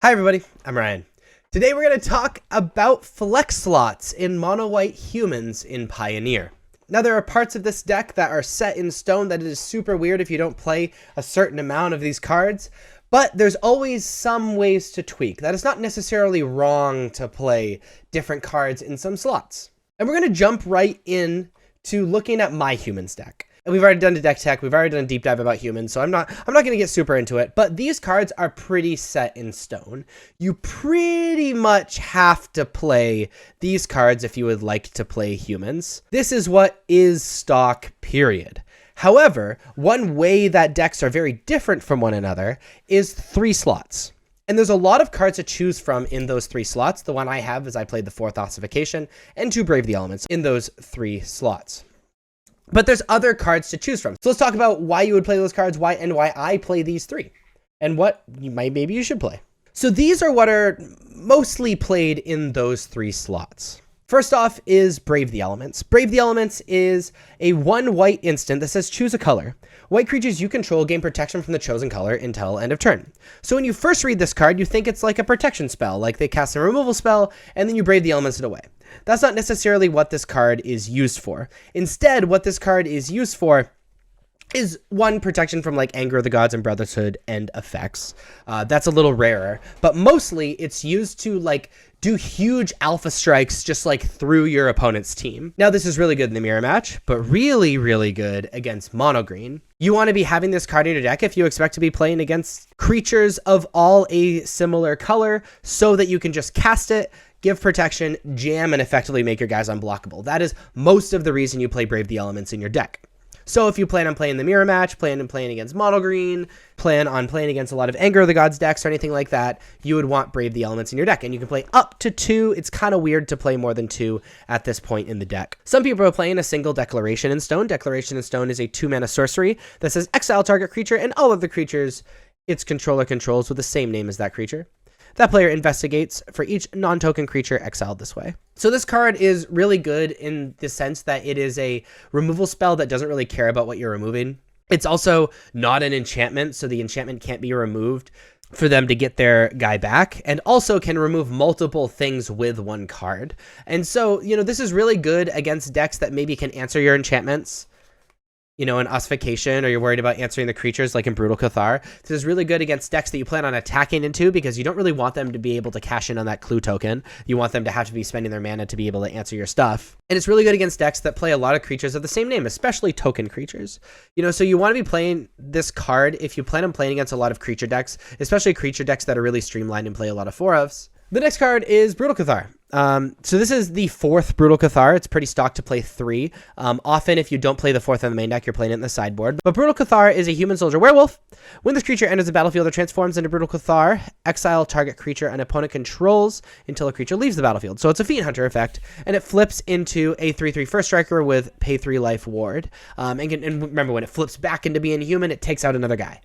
Hi everybody, I'm Ryan. Today we're going to talk about flex slots in mono white humans in Pioneer. Now there are parts of this deck that are set in stone that it is super weird if you don't play a certain amount of these cards, but there's always some ways to tweak. That is not necessarily wrong to play different cards in some slots. And we're going to jump right in to looking at my humans deck. And we've already done a deck tech, we've already done a deep dive about humans, so I'm not going to get super into it, but these cards are pretty set in stone. You pretty much have to play these cards if you would like to play humans. This is what is stock, period. However, one way that decks are very different from one another is 3 slots. And there's a lot of cards to choose from in those 3 slots. The one I have is I played the 4th Ossification and 2 Brave the Elements in those 3 slots. But there's other cards to choose from. So let's talk about why you would play those cards, why I play these 3, and what maybe you should play. So these are what are mostly played in those 3 slots. First off is Brave the Elements. Brave the Elements is a 1 white instant that says choose a color. White creatures you control gain protection from the chosen color until end of turn. So when you first read this card, you think it's like a protection spell, like they cast a removal spell, and then you Brave the Elements it away. That's not necessarily what this card is used for. Instead, what this card is used for is 1, protection from like Anger of the Gods and Brotherhood and effects. That's a little rarer, but mostly it's used to like do huge alpha strikes just like through your opponent's team. Now this is really good in the mirror match, but really, really good against mono green. You want to be having this card in your deck if you expect to be playing against creatures of all a similar color so that you can just cast it, give protection, jam, and effectively make your guys unblockable. That is most of the reason you play Brave the Elements in your deck. So if you plan on playing the mirror match, plan on playing against mono green, plan on playing against a lot of Anger of the Gods decks or anything like that, you would want Brave the Elements in your deck. And you can play up to 2. It's kind of weird to play more than 2 at this point in the deck. Some people are playing a single Declaration in Stone. Declaration in Stone is a 2-mana sorcery that says exile target creature and all of the creatures its controller controls with the same name as that creature. That player investigates for each non-token creature exiled this way. So this card is really good in the sense that it is a removal spell that doesn't really care about what you're removing. It's also not an enchantment, so the enchantment can't be removed for them to get their guy back, and also can remove multiple things with 1 card. And so, this is really good against decks that maybe can answer your enchantments, in ossification, or you're worried about answering the creatures like in Brutal Cathar. This is really good against decks that you plan on attacking into because you don't really want them to be able to cash in on that clue token. You want them to have to be spending their mana to be able to answer your stuff. And it's really good against decks that play a lot of creatures of the same name, especially token creatures. So you want to be playing this card if you plan on playing against a lot of creature decks, especially creature decks that are really streamlined and play a lot of 4-ofs. The next card is Brutal Cathar. So this is the 4th Brutal Cathar. It's pretty stock to play 3. Often, if you don't play the 4th on the main deck, you're playing it in the sideboard. But Brutal Cathar is a human soldier werewolf. When this creature enters the battlefield or transforms into Brutal Cathar, exile target creature an opponent controls until a creature leaves the battlefield. So it's a Fiend Hunter effect, and it flips into a 3/3 first striker with pay 3 life ward. And remember, when it flips back into being human, it takes out another guy.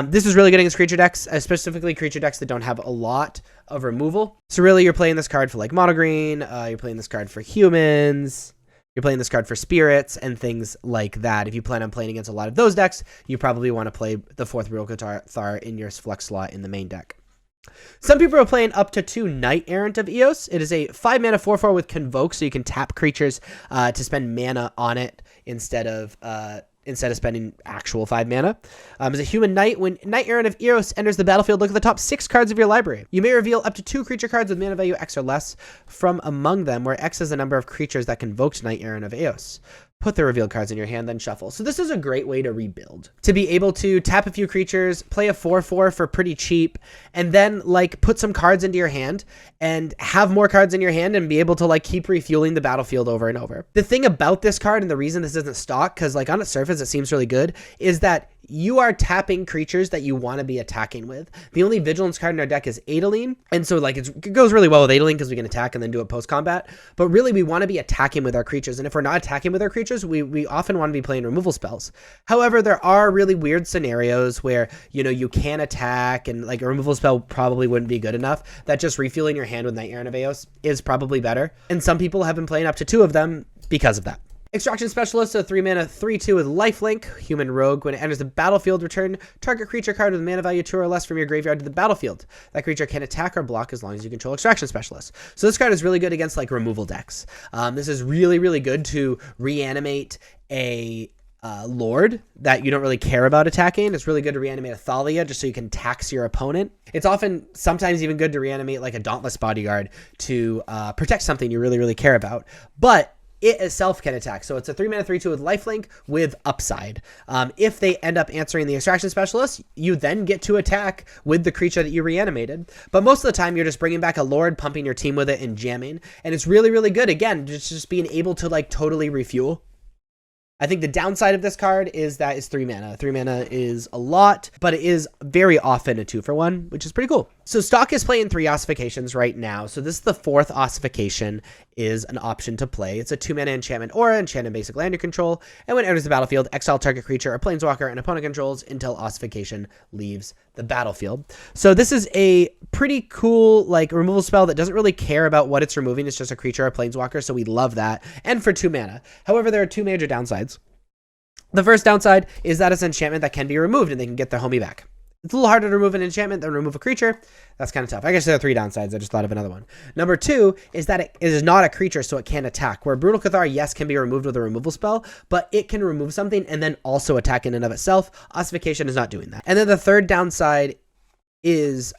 This is really good against creature decks, specifically creature decks that don't have a lot of removal. So really, you're playing this card for like mono green, you're playing this card for humans, you're playing this card for spirits, and things like that. If you plan on playing against a lot of those decks, you probably want to play the 4th Brutal Cathar in your flex slot in the main deck. Some people are playing up to 2 Knight Errant of Eos. It is a 5-mana 4/4 with Convoke, so you can tap creatures to spend mana on it instead of spending actual 5 mana. As a human knight, when Knight Errant of Eos enters the battlefield, look at the top 6 cards of your library. You may reveal up to 2 creature cards with mana value X or less from among them, where X is the number of creatures that convoked Knight Errant of Eos. Put the revealed cards in your hand, then shuffle. So this is a great way to rebuild. To be able to tap a few creatures, play a 4/4 for pretty cheap, and then like put some cards into your hand and have more cards in your hand and be able to like keep refueling the battlefield over and over. The thing about this card, and the reason this isn't stock, because like on its surface it seems really good, is that you are tapping creatures that you want to be attacking with. The only vigilance card in our deck is Adeline, and so like it goes really well with Adeline because we can attack and then do it post combat. But really, we want to be attacking with our creatures, and if we're not attacking with our creatures, we often want to be playing removal spells. However, there are really weird scenarios where you can attack, and like a removal spell probably wouldn't be good enough. That just refueling your hand with Knight Errant of Eos is probably better, and some people have been playing up to 2 of them because of that. Extraction Specialist, a 3 mana 3/2 with lifelink, human rogue. When it enters the battlefield, return target creature card with a mana value 2 or less from your graveyard to the battlefield. That creature can attack or block as long as you control Extraction Specialist. So this card is really good against like removal decks. This is really, really good to reanimate a Lord that you don't really care about attacking. It's really good to reanimate a Thalia just so you can tax your opponent. It's sometimes even good to reanimate like a Dauntless Bodyguard to protect something you really, really care about. But it itself can attack. So it's a 3 mana 3/2 with lifelink with upside. If they end up answering the Extraction Specialist, you then get to attack with the creature that you reanimated. But most of the time, you're just bringing back a Lord, pumping your team with it, and jamming. And it's really, really good, again, just being able to like totally refuel. I think the downside of this card is that it's 3 mana. 3 mana is a lot, but it is very often a 2-for-1, which is pretty cool. So Stock is playing 3 ossifications right now. So this is the 4th ossification is an option to play. It's a 2 mana enchantment aura, enchanted basic land you control, and when it enters the battlefield, exile target creature or planeswalker an opponent controls until ossification leaves the battlefield. So this is a pretty cool like removal spell that doesn't really care about what it's removing. It's just a creature or planeswalker, so we love that. And for 2 mana. However, there are 2 major downsides. The first downside is that it's an enchantment that can be removed and they can get their homie back. It's a little harder to remove an enchantment than remove a creature. That's kind of tough. I guess there are 3 downsides. I just thought of another one. Number 2 is that it is not a creature, so it can't attack. Where Brutal Cathar, yes, can be removed with a removal spell, but it can remove something and then also attack in and of itself. Ossification is not doing that. And then the third downside is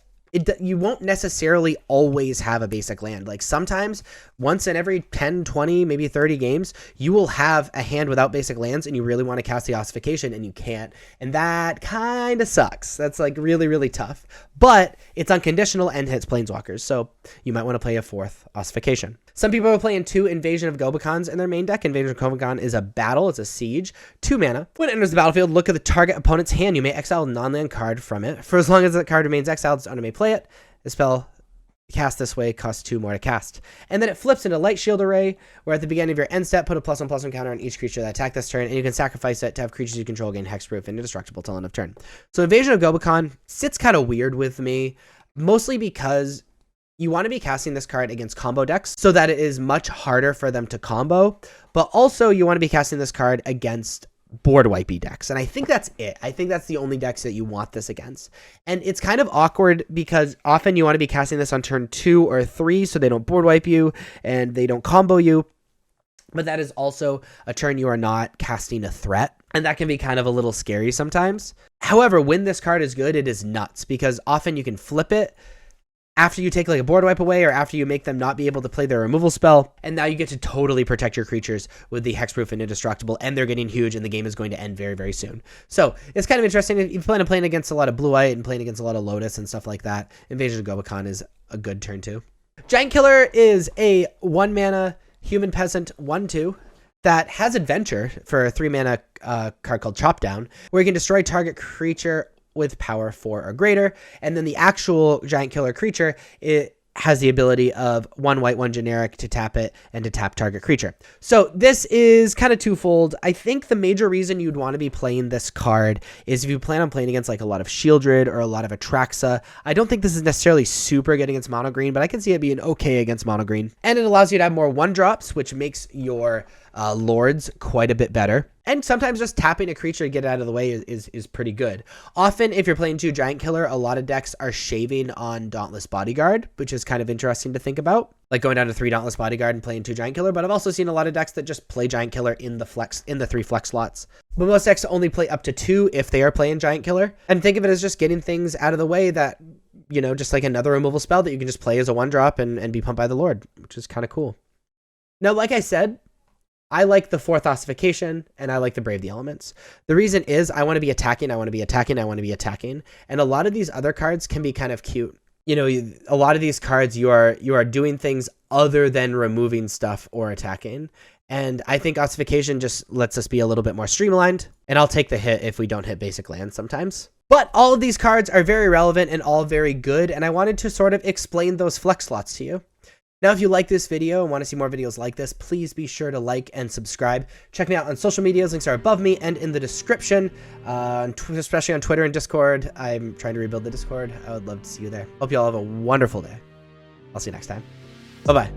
you won't necessarily always have a basic land. Like sometimes once in every 10, 20, maybe 30 games, you will have a hand without basic lands and you really want to cast the ossification and you can't. And that kind of sucks. That's like really, really tough, but it's unconditional and hits planeswalkers. So you might want to play a 4th ossification. Some people are playing 2 Invasion of Gobakhans in their main deck. Invasion of Gobakhan is a battle. It's a siege. 2 mana. When it enters the battlefield, look at the target opponent's hand. You may exile a non-land card from it. For as long as that card remains exiled, its owner may play it. The spell cast this way costs 2 more to cast. And then it flips into Light Shield Array, where at the beginning of your end step, put a +1/+1 counter on each creature that attack this turn, and you can sacrifice it to have creatures you control gain hexproof and indestructible till end of turn. So Invasion of Gobakhan sits kind of weird with me, mostly because you want to be casting this card against combo decks so that it is much harder for them to combo, but also you want to be casting this card against board wipey decks. And I think that's it. I think that's the only decks that you want this against. And it's kind of awkward because often you want to be casting this on turn 2 or 3 so they don't board wipe you and they don't combo you. But that is also a turn you are not casting a threat. And that can be kind of a little scary sometimes. However, when this card is good, it is nuts because often you can flip it after you take like a board wipe away or after you make them not be able to play their removal spell. And now you get to totally protect your creatures with the hexproof and indestructible, and they're getting huge and the game is going to end very, very soon. So it's kind of interesting. If you plan on playing against a lot of blue-white and playing against a lot of Lotus and stuff like that, Invasion of Gobakhan is a good turn too. Giant Killer is a 1 mana human peasant 1/2 that has adventure for a 3 mana card called Chop Down, where you can destroy target creature with power 4 or greater. And then the actual Giant Killer creature, it has the ability of 1 white, 1 generic to tap it and to tap target creature. So this is kind of twofold. I think the major reason you'd want to be playing this card is if you plan on playing against like a lot of Shieldred or a lot of Atraxa. I don't think this is necessarily super good against mono green, but I can see it being okay against mono green. And it allows you to have more 1-drops, which makes your Lords quite a bit better. And sometimes just tapping a creature to get it out of the way is pretty good. Often, if you're playing 2 Giant Killer, a lot of decks are shaving on Dauntless Bodyguard, which is kind of interesting to think about. Like going down to 3 Dauntless Bodyguard and playing 2 Giant Killer, but I've also seen a lot of decks that just play Giant Killer in the 3 flex slots. But most decks only play up to 2 if they are playing Giant Killer. And think of it as just getting things out of the way that, you know, just like another removal spell that you can just play as a 1-drop and be pumped by the Lord, which is kind of cool. Now, like I said, I like the 4th ossification and I like the Brave the Elements. The reason is I want to be attacking, I want to be attacking, I want to be attacking. And a lot of these other cards can be kind of cute. You know, a lot of these cards, you are doing things other than removing stuff or attacking. And I think ossification just lets us be a little bit more streamlined. And I'll take the hit if we don't hit basic land sometimes. But all of these cards are very relevant and all very good. And I wanted to sort of explain those flex slots to you. Now, if you like this video and want to see more videos like this, please be sure to like and subscribe. Check me out on social medias. Links are above me and in the description, especially on Twitter and Discord. I'm trying to rebuild the Discord. I would love to see you there. Hope you all have a wonderful day. I'll see you next time. Bye-bye.